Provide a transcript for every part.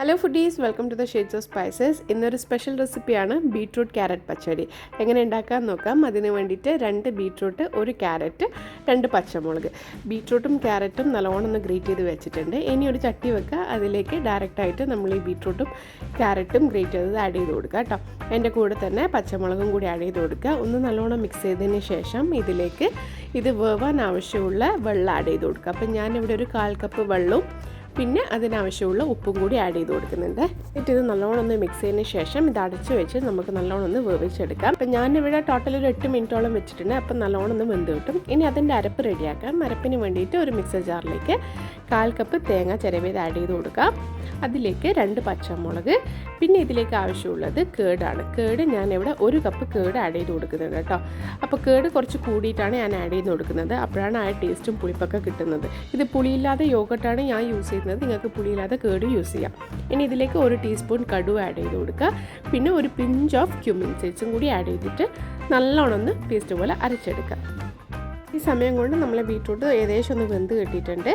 Hello foodies, welcome to the shades of spices. ഇന്നൊരു special റെസിപ്പിയാണ് beetroot carrot pachadi. എങ്ങനെ ഉണ്ടാക്കാൻ നോക്കാം. അതിന് വേണ്ടിയിട്ട് 2 ബീട്രൂട്ട്, 1 ക്യാരറ്റ്, 2 പച്ചമുളക്. ബീട്രൂട്ടും ക്യാരറ്റും നല്ലോണം ഒന്ന് ഗ്രേറ്റ് ചെയ്ത് വെച്ചിട്ടുണ്ട്. ഇനി ഒരു ചട്ടി വെക്കുക, അതിലേക്ക് ഡയറക്റ്റായിട്ട് നമ്മൾ ഈ ബീട്രൂട്ടും ക്യാരറ്റും ഗ്രേറ്റ് ചെയ്തത് ആഡ് ചെയ്ത് കൊടുക്കുക കേട്ടോ. അതിൻ്റെ കൂടെ തന്നെ പച്ചമുളകും കൂടി ആഡ് ചെയ്ത് കൊടുക്കുക. ഒന്ന് നല്ലോണം മിക്സ് ചെയ്തതിന് ശേഷം ഇതിലേക്ക് ഇത് വേവാൻ ആവശ്യമുള്ള വെള്ളം ആഡ് ചെയ്ത് കൊടുക്കുക. അപ്പം ഞാനിവിടെ ഒരു 1/4 കപ്പ് വെള്ളവും പിന്നെ അതിനാവശ്യമുള്ള ഉപ്പും കൂടി ആഡ് ചെയ്ത് കൊടുക്കുന്നുണ്ട്. എന്നിട്ട് ഇത് നല്ലോണം ഒന്ന് മിക്സ് ചെയ്തതിന് ശേഷം ഇത് അടച്ച് വെച്ച് നമുക്ക് നല്ലോണം ഒന്ന് വേവിച്ചെടുക്കാം. അപ്പം ഞാനിവിടെ ടോട്ടൽ ഒരു 8 മിനിറ്റോളം വെച്ചിട്ടുണ്ട്. അപ്പം നല്ലോണം ഒന്ന് വെന്ത് കിട്ടും. ഇനി അതിൻ്റെ അരപ്പ് റെഡിയാക്കാം. അരപ്പിന് വേണ്ടിയിട്ട് ഒരു മിക്സർ ജാറിലേക്ക് 1/4 കപ്പ് തേങ്ങ ചിരവിയത് ആഡ് ചെയ്ത് കൊടുക്കാം. അതിലേക്ക് 2 പച്ചമുളക്, പിന്നെ ഇതിലേക്ക് ആവശ്യമുള്ളത് കേടാണ്. കേട് ഞാനിവിടെ 1 കപ്പ് കേട് ആഡ് ചെയ്ത് കൊടുക്കുന്നുണ്ട് കേട്ടോ. അപ്പോൾ കേട് കുറച്ച് കൂടിയിട്ടാണ് ഞാൻ ആഡ് ചെയ്ത് കൊടുക്കുന്നത്. അപ്പോഴാണ് ആ ടേസ്റ്റും പുളിപ്പൊക്കെ കിട്ടുന്നത്. ഇത് പുളിയില്ലാതെ യോഗട്ടാണ് ഞാൻ യൂസ് ചെയ്യുന്നത്. നിങ്ങൾക്ക് പുളിയില്ലാതെ കേട് യൂസ് ചെയ്യാം. ഇനി ഇതിലേക്ക് 1 ടീസ്പൂൺ കടുക് ആഡ് ചെയ്ത് കൊടുക്കുക. പിന്നെ ഒരു പിഞ്ച് ഓഫ് ക്യുമിൻ സീഡ്സും കൂടി ആഡ് ചെയ്തിട്ട് നല്ലോണം ഒന്ന് പേസ്റ്റ് പോലെ അരച്ചെടുക്കുക. ഈ സമയം കൊണ്ട് നമ്മളെ ബീട്രൂട്ട് ഏകദേശം ഒന്ന് വെന്ത് കിട്ടിയിട്ടുണ്ട്.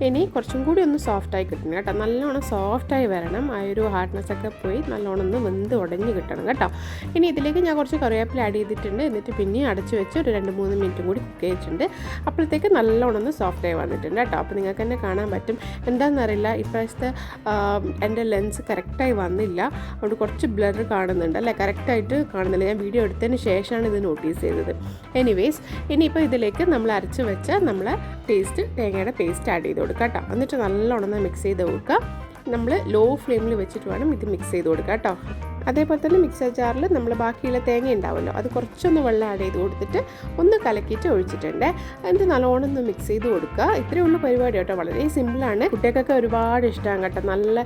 ഇനി കുറച്ചും കൂടി ഒന്ന് സോഫ്റ്റായി കിട്ടണം കേട്ടോ. നല്ലോണം സോഫ്റ്റായി വരണം. ആ ഒരു ഹാർഡ്നെസ്സൊക്കെ പോയി നല്ലോണം ഒന്ന് വെന്ത് ഉടഞ്ഞ് കിട്ടണം കേട്ടോ. ഇനി ഇതിലേക്ക് ഞാൻ കുറച്ച് കറിവേപ്പില ആഡ് ചെയ്തിട്ടുണ്ട്. എന്നിട്ട് പിന്നെ അടച്ച് വെച്ച് ഒരു 2-3 മിനിറ്റും കൂടി കുക്ക് ചെയ്തിട്ടുണ്ട്. അപ്പോഴത്തേക്ക് നല്ലോണം ഒന്ന് സോഫ്റ്റായി വന്നിട്ടുണ്ട് കേട്ടോ. അപ്പോൾ നിങ്ങൾക്ക് തന്നെ കാണാൻ പറ്റും. എന്താണെന്നറിയില്ല, ഇപ്രാവശ്യത്തെ എൻ്റെ ലെൻസ് കറക്റ്റായി വന്നില്ല. അതുകൊണ്ട് കുറച്ച് ബ്ലർ കാണുന്നുണ്ട് അല്ലേ, കറക്റ്റായിട്ട് കാണുന്നില്ല. ഞാൻ വീഡിയോ എടുത്തതിന് ശേഷമാണ് ഇത് നോട്ടീസ് ചെയ്തത്. എനിവേസ്, ഇനിയിപ്പോൾ ഇതിലേക്ക് നമ്മൾ അരച്ച് വെച്ച നമ്മളെ തേങ്ങയുടെ പേസ്റ്റ് ആഡ് ചെയ്ത് കൊടുക്കുക കേട്ടോ. എന്നിട്ട് നല്ലോണം മിക്സ് ചെയ്ത് കൊടുക്കുക. നമ്മൾ ലോ ഫ്ലെയിമിൽ വെച്ചിട്ട് വേണം ഇത് മിക്സ് ചെയ്ത് കൊടുക്കുക കേട്ടോ. അതേപോലെ തന്നെ മിക്സർ ജാറിൽ നമ്മൾ ബാക്കിയുള്ള തേങ്ങ ഉണ്ടാവുമല്ലോ, അത് കുറച്ചൊന്ന് വെള്ളം ആഡ് ചെയ്ത് കൊടുത്തിട്ട് ഒന്ന് കലക്കിയിട്ട് ഒഴിച്ചിട്ടുണ്ട്. എന്നിട്ട് നല്ലോണം ഒന്ന് മിക്സ് ചെയ്ത് കൊടുക്കുക. ഇത്രയേ ഉള്ളൂ പരിപാടി കേട്ടോ. വളരെ സിമ്പിളാണ്. കുട്ടികൾക്കൊക്കെ ഒരുപാട് ഇഷ്ടമാണ് കേട്ടോ. നല്ല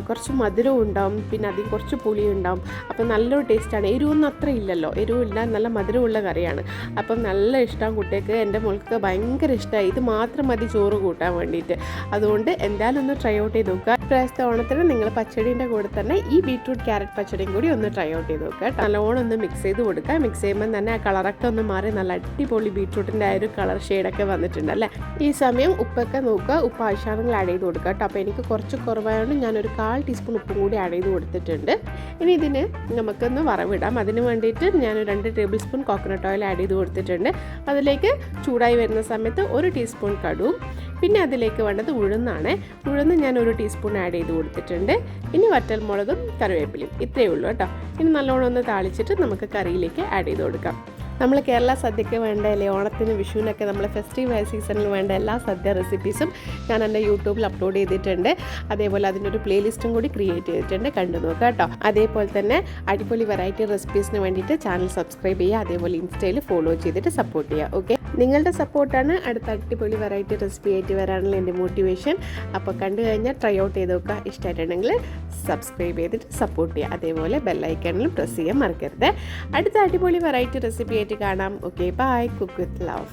കുറച്ച് മധുരവും ഉണ്ടാവും, പിന്നെ അതിൽ കുറച്ച് പുളി ഉണ്ടാവും. അപ്പം നല്ലൊരു ടേസ്റ്റാണ്. എരിവൊന്നും അത്ര ഇല്ലല്ലോ, എരിവില്ല, നല്ല മധുരമുള്ള കറിയാണ്. അപ്പം നല്ല ഇഷ്ടമാണ് കുട്ടികൾക്ക്. എൻ്റെ മോൾക്ക് ഭയങ്കര ഇഷ്ടമായി. ഇത് മാത്രം മതി ചോറ് കൂട്ടാൻ വേണ്ടിയിട്ട്. അതുകൊണ്ട് എന്തായാലും ഒന്ന് ട്രൈ ഔട്ട് ചെയ്ത് നോക്കുക. ഇപ്രാവശ്യത്തെ ഓണത്തിന് നിങ്ങൾ പച്ചടീൻ്റെ കൂടെ തന്നെ ഈ ബീട്രൂട്ട് ക്യാരറ്റ് പച്ചടിയും കൂടി ഒന്ന് ട്രൈ ഔട്ട് ചെയ്ത് നോക്കുക. നല്ലോണം ഒന്ന് മിക്സ് ചെയ്ത് കൊടുക്കുക. മിക്സ് ചെയ്യുമ്പോൾ തന്നെ ആ കളറൊക്കെ ഒന്ന് മാറി നല്ല അടിപൊളി ബീട്രൂട്ടിൻ്റെ ആ ഒരു കളർ ഷെയ്ഡൊക്കെ വന്നിട്ടുണ്ട് അല്ലേ. ഈ സമയം ഉപ്പൊക്കെ നോക്കുക. ഉപ്പ് ആവശ്യമാണെങ്കിൽ ആഡ് ചെയ്ത് കൊടുക്കുക കേട്ടോ. അപ്പോൾ എനിക്ക് കുറച്ച് കുറവായതുകൊണ്ട് ഞാനൊരു 1/4 ടീസ്പൂൺ ഉപ്പും കൂടി ആഡ് ചെയ്ത് കൊടുത്തിട്ടുണ്ട്. ഇനി ഇതിന് നമുക്കൊന്ന് വറവിടാം. അതിന് വേണ്ടിയിട്ട് ഞാൻ 2 table spoon coconut oil add ചെയ്ത് കൊടുത്തിട്ടുണ്ട്. അതിലേക്ക് ചൂടായി വരുന്ന സമയത്ത് 1 ടീസ്പൂൺ കടുവും, പിന്നെ അതിലേക്ക് വേണ്ടത് ഉഴുന്നാണ്. ഉഴുന്ന് ഞാൻ 1 ടീസ്പൂൺ ആഡ് ചെയ്ത് കൊടുത്തിട്ടുണ്ട്. ഇനി വറ്റൽമുളകും കറിവേപ്പിലയും ഇത്രയേ ഉള്ളൂ കേട്ടോ. ഇനി നല്ലോണം ഒന്ന് താളിച്ചിട്ട് നമുക്ക് കറിയിലേക്ക് ആഡ് ചെയ്ത് കൊടുക്കാം. നമ്മൾ കേരള സദ്യക്ക് വേണ്ട അല്ലേ, ഓണത്തിന് വിഷുവിനൊക്കെ നമ്മൾ ഫെസ്റ്റീവ് സീസണിൽ വേണ്ട എല്ലാ സദ്യ റെസിപ്പീസും ഞാൻ എൻ്റെ യൂട്യൂബിൽ അപ്ലോഡ് ചെയ്തിട്ടുണ്ട്. അതേപോലെ അതിൻ്റെ ഒരു പ്ലേലിസ്റ്റും കൂടി ക്രിയേറ്റ് ചെയ്തിട്ടുണ്ട്, കണ്ടു നോക്കാം കേട്ടോ. അതേപോലെ തന്നെ അടിപൊളി വെറൈറ്റി റെസിപ്പീസിന് വേണ്ടിയിട്ട് ചാനൽ സബ്സ്ക്രൈബ് ചെയ്യുക. അതേപോലെ ഇൻസ്റ്റയിൽ ഫോളോ ചെയ്തിട്ട് സപ്പോർട്ട് ചെയ്യുക. ഓക്കെ, നിങ്ങളുടെ സപ്പോർട്ടാണ് അടുത്ത അടിപൊളി വെറൈറ്റി റെസിപ്പി ആയിട്ട് വരാനുള്ള എൻ്റെ മോട്ടിവേഷൻ. അപ്പോൾ കണ്ടു കഴിഞ്ഞാൽ ട്രൈ ഔട്ട് ചെയ്ത് നോക്കുക. ഇഷ്ടമായിട്ടുണ്ടെങ്കിൽ സബ്സ്ക്രൈബ് ചെയ്തിട്ട് സപ്പോർട്ട് ചെയ്യുക. അതേപോലെ ബെല്ലൈക്കണിലും പ്രസ് ചെയ്യാൻ മറക്കരുത്. അടുത്ത അടിപൊളി വെറൈറ്റി റെസിപ്പി ആയിട്ട് കാണാം. Okay, bye. Cook with love.